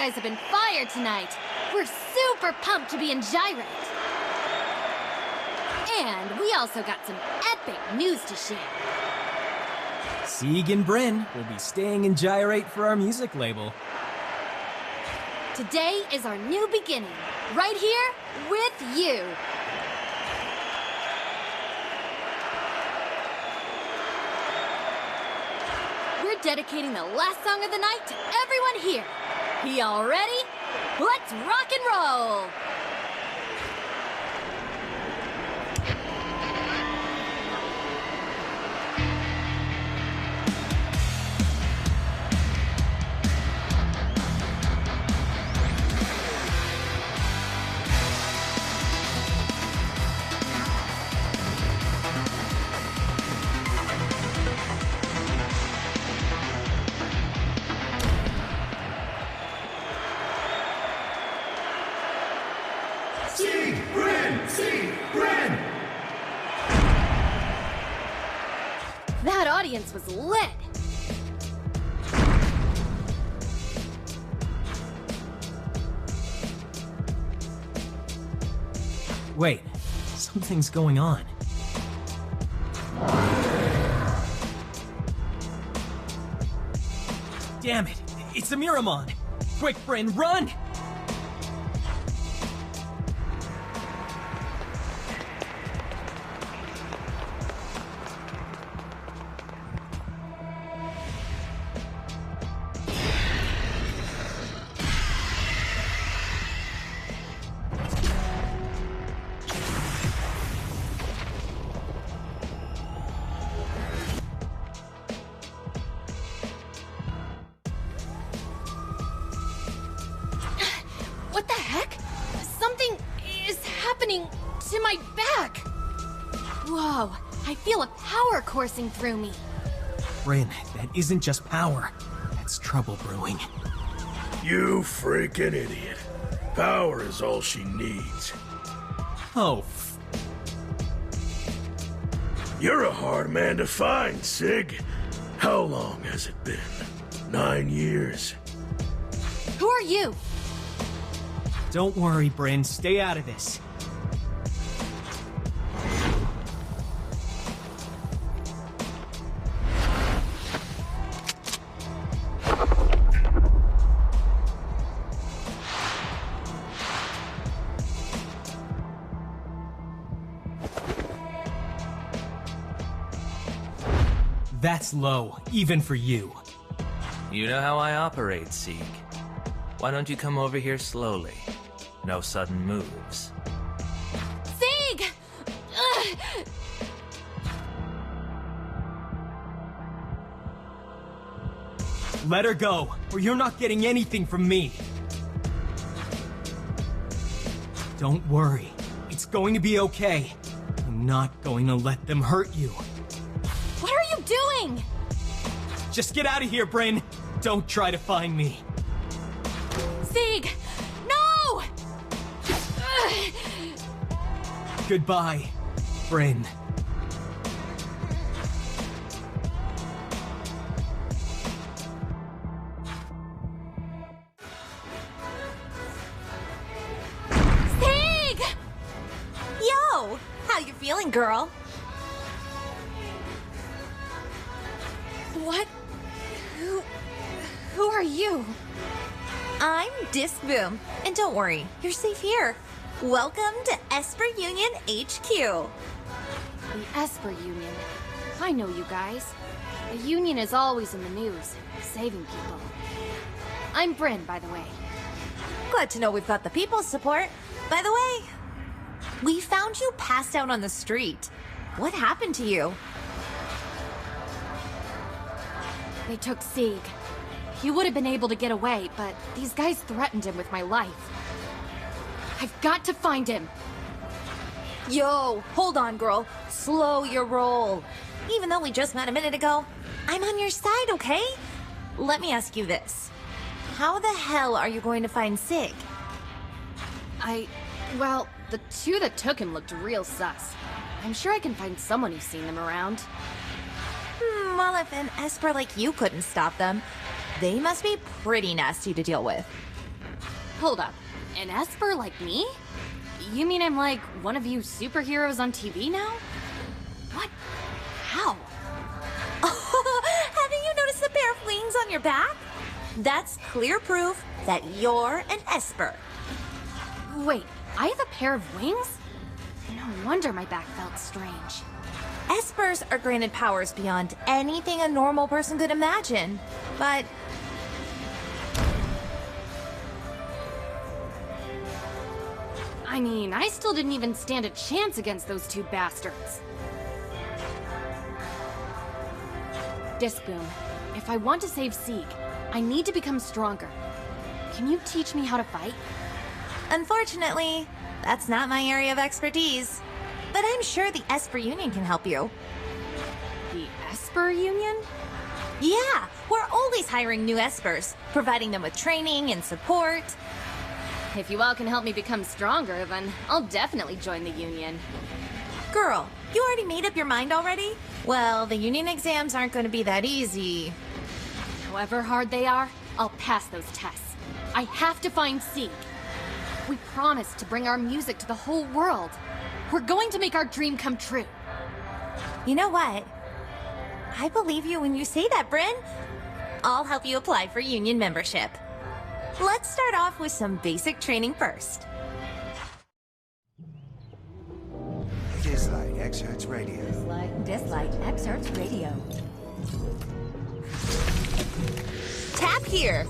guys have been fired tonight. We're super pumped to be in Gyrate. And we also got some epic news to share. Sieg and Bryn will be staying in Gyrate for our music label. Today is our new beginning, right here with you. We're dedicating the last song of the night to everyone here. Y'all ready? Let's rock and roll! That audience was lit! Wait, something's going on. Damn it! It's a Miramon! Quick, Bryn, run! What the heck? Something is happening to my back! Whoa, I feel a power coursing through me. Bryn, that isn't just power. That's trouble brewing. You freaking idiot. Power is all she needs. Oh, You're a hard man to find, Sig. How long has it been? 9 years. Who are you? Don't worry, Bryn. Stay out of this. That's low, even for you. You know how I operate, Sieg. Why don't you come over here slowly? No sudden moves. Sieg! Ugh. Let her go, or you're not getting anything from me. Don't worry. It's going to be okay. I'm not going to let them hurt you. What are you doing? Just get out of here, Bryn. Don't try to find me. Sieg! No! Ugh. Goodbye, Bryn. Sieg! Yo! How you feeling, girl? What? Who are you? I'm Disc Boom, and don't worry, you're safe here. Welcome to Esper Union HQ. The Esper Union. I know you guys. The Union is always in the news, saving people. I'm Bryn, by the way. Glad to know we've got the people's support. By the way, we found you passed out on the street. What happened to you? They took Sieg. He would have been able to get away, but these guys threatened him with my life. I've got to find him. Yo, hold on, girl. Slow your roll. Even though we just met a minute ago, I'm on your side, okay? Let me ask you this. How the hell are you going to find Sig? Well, the two that took him looked real sus. I'm sure I can find someone who's seen them around. Well, if an Esper like you couldn't stop them, they must be pretty nasty to deal with. Hold up. An Esper like me? You mean I'm like one of you superheroes on TV now? What? How? Haven't you noticed the pair of wings on your back? That's clear proof that you're an Esper. Wait, I have a pair of wings? No wonder my back felt strange. Espers are granted powers beyond anything a normal person could imagine. But I mean, I still didn't even stand a chance against those two bastards. Discboom, if I want to save Sieg, I need to become stronger. Can you teach me how to fight? unfortunately, that's not my area of expertise. But I'm sure the Esper Union can help you. The Esper Union? Yeah, we're always hiring new Espers, providing them with training and support. If you all can help me become stronger, then I'll definitely join the Union. Girl, you already made up your mind already? Well, the Union exams aren't going to be that easy. However hard they are, I'll pass those tests. I have to find Sieg. We promised to bring our music to the whole world. We're going to make our dream come true. You know what? I believe you when you say that, Bryn. I'll help you apply for Union membership. Let's start off with some basic training first. Dislyte Excerpts Radio. Dislyte Excerpts Radio. Tap here.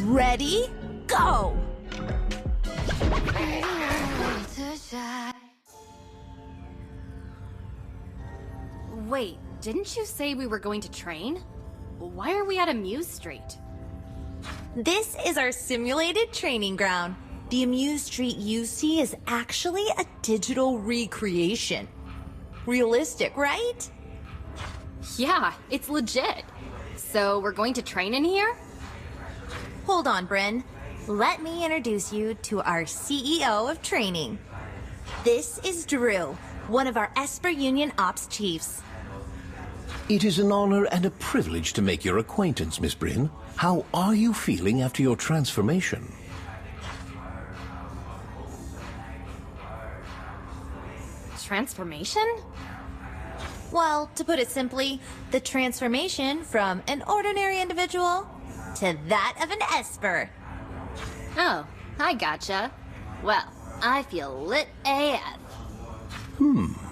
Ready? Go! Wait, didn't you say we were going to train? Why are we at Amuse Street? This is our simulated training ground. The Amuse Street you see is actually a digital recreation. Realistic, right? Yeah, it's legit. So we're going to train in here? Hold on, Bryn. Let me introduce you to our CEO of training. This is Drew, one of our Esper Union Ops Chiefs. It is an honor and a privilege to make your acquaintance, Miss Bryn. How are you feeling after your transformation? Transformation? Well, to put it simply, the transformation from an ordinary individual to that of an Esper. Oh, I gotcha. Well, I feel lit AF.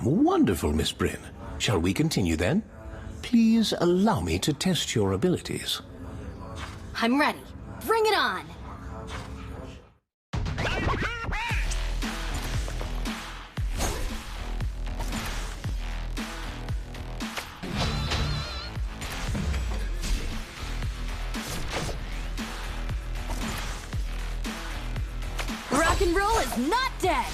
Wonderful, Miss Bryn. Shall we continue then? Please allow me to test your abilities. I'm ready. Bring it on! Rock and roll is not dead!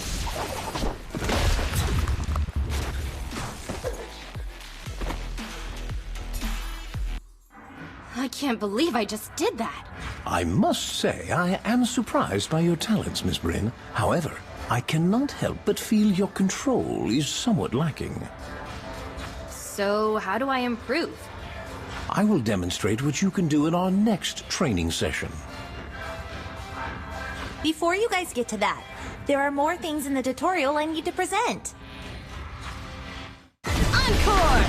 I can't believe I just did that. I must say I am surprised by your talents, Miss Bryn. However, I cannot help but feel your control is somewhat lacking. So, how do I improve? I will demonstrate what you can do in our next training session. Before you guys get to that, there are more things in the tutorial I need to present. Encore!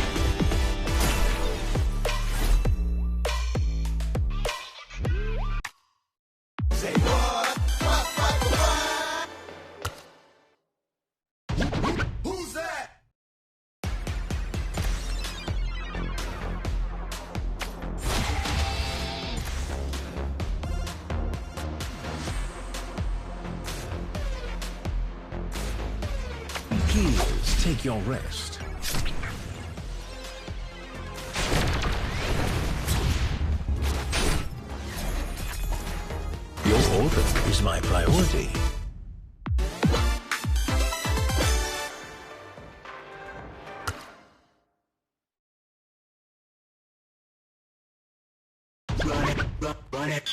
Who's that? Please take your rest. Your order is my priority. Run it.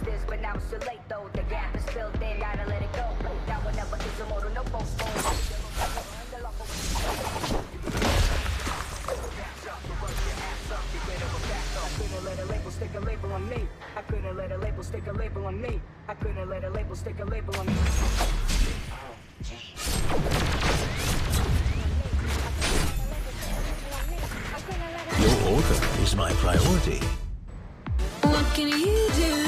fix this, but now it's too late though. The gap is filled in, gotta let it go. Now whenever is a motor, no postpone. Let a label stick a label on me. I couldn't let a label stick a label on me. I couldn't let a label stick a label on me. Your order is my priority. What can you do?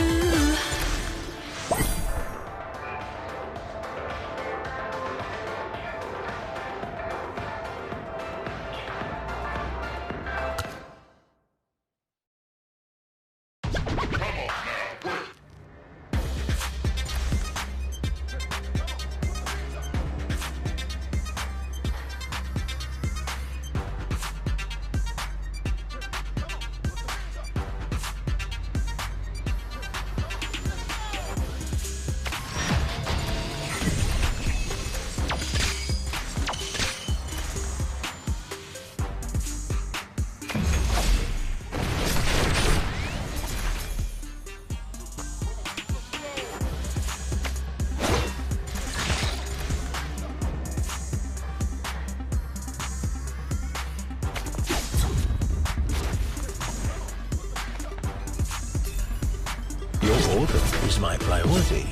Your order is my priority.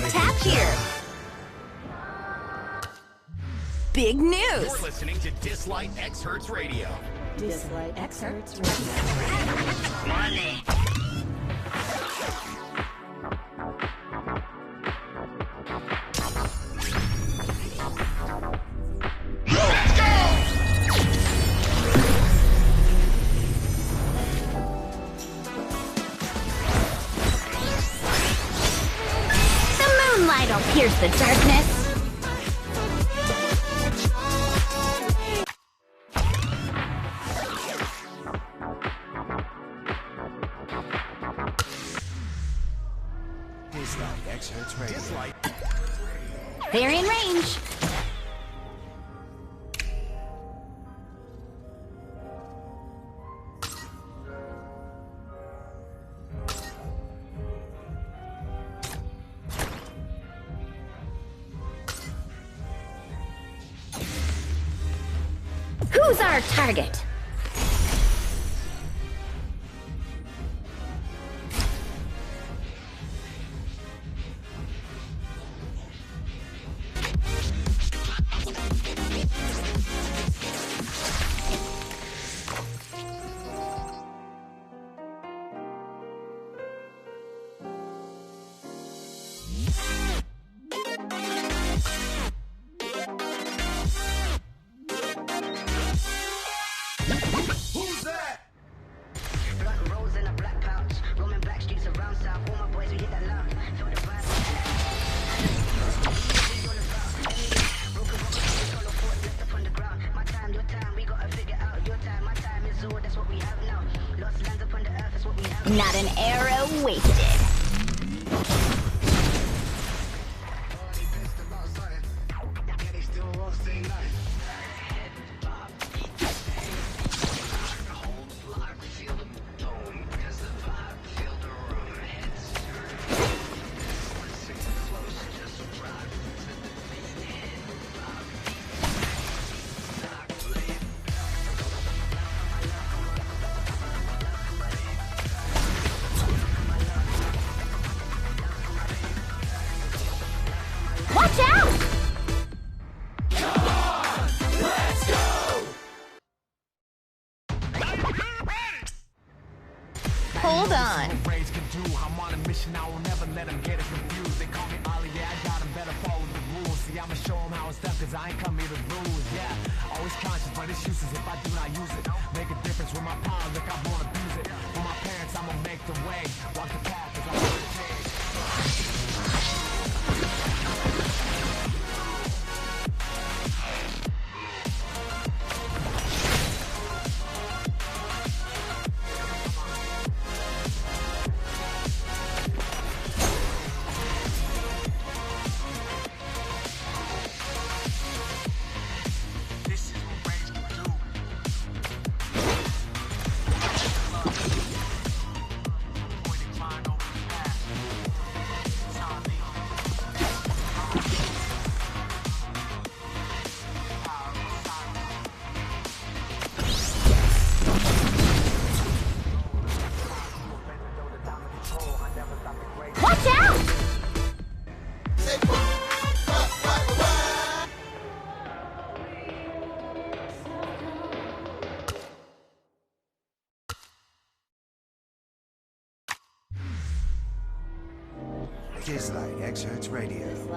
Tap here. Big news. You're listening to Dislyte X Hertz Radio. Dislyte X Hertz Radio. Money. Light'll pierce the darkness. Dislyte X Hertz Radio. They're in range. Who's our target? Not an arrow wasted. Watch out! Hold on. I'm on a mission, I will never let them get it confused. They call me Ollie, yeah, I got them, better follow the rules. See, I'ma show them how it's done, cause I ain't come here to lose. Yeah, always conscious, but it's useless if I do not use it. Make a difference with my power, look, I won't abuse it. For my parents, I'ma make the way. Walk the path, cause I want to change. Dislyte X Hertz Radio.